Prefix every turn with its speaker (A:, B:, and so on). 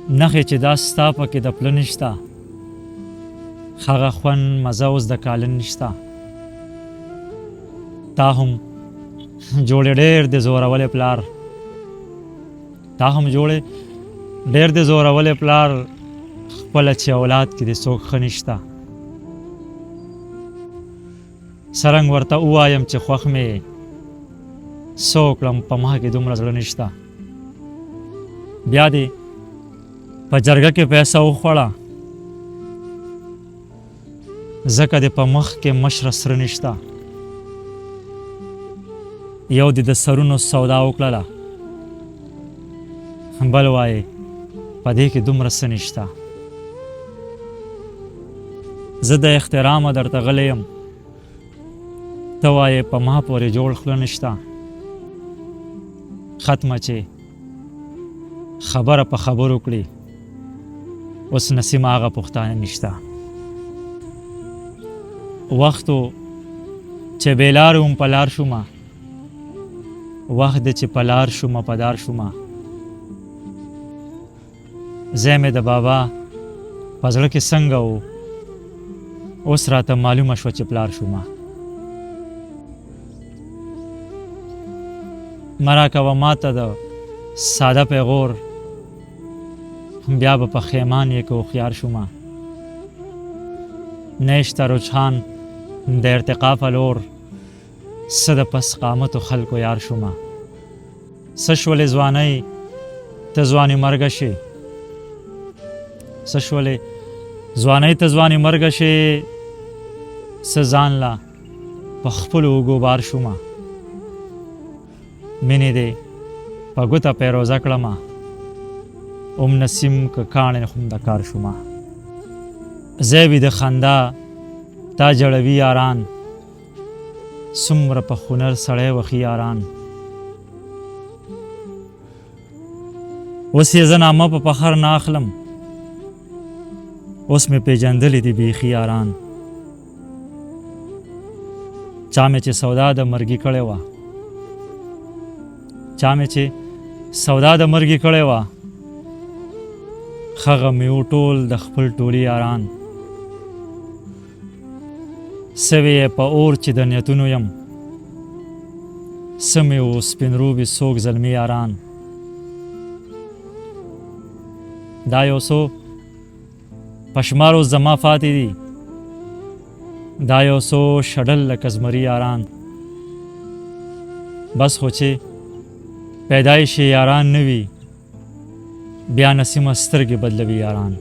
A: نخې چې دا ستا پکې د پله نشته، هغه خوند مزه اوس د کاله نشته. تا هم جوړې ډېر د زورولې پلار، تا هم جوړې ډېر د زورولې پلار، خپله چې اولاد کې د څوک ښه نشته. څرنګ ورته ووایم چې خوښ مې څه وکړم، په ما کې دومره زړه نشته. بیا دې په جرګه کې پیسه وخوړه، ځکه دې په مخ کې مشره سره نشته. یو دې د سرونو سودا وکړله، بل وایې په دې کې دومره څه نشته. زه د احترامه درته غلی یم، ته وایې په ما پورې جوړ خوله نشته. ختمه چې خبره په خبرو کړي، اوس نسیم هغه پښتانه نشته. وختو چې بېلارې وم په لار شومه، وخت دی چې په لار شومه په دار شومه. ځای مې د بابا په زړه کې څنګه و، اوس راته معلومه شوه چې پلار شومه. مه راکوه ماته د ساده پیغور، بیا به په خیمان یې که هوښیار شومه. نشته رجحان د ارتقا په لور، څه د پس قامتو خلکو یار شومه. څه شولې ځوانۍ ته ځواني مرګه شي، څه شولې ځوانۍ ته ځواني مرګه شي، څه ځان له په خپلو اوږو بار شومه. مینې دې په ګوته پیروزه کړمه، ام نسیم که کاڼې خو د کار شومه. ځای وي د خندا تا جړوي یاران، څومره په هنر سړی وخي یاران. اوس یې زه نامه په فخر نه اخلم، اوس مې پیژندلې دي بیخي یاران. چا مې چې سودا د مرګي کړې وه، چا مې چې سودا د مرګي کړې وه، هغه مې و ټول د خپل ټولي یاران. سوی یې په اور چې د نیتونو یم، څه مې و سپین روبي څوک زلمي یاران. دا یو څو په شمار اوس زما پاتې دي، دا یو څو شډل لکه زمري یاران. بس خو چې پیدایشي یاران نه وي، بیا نسیمه سترګې بدلوي یاران.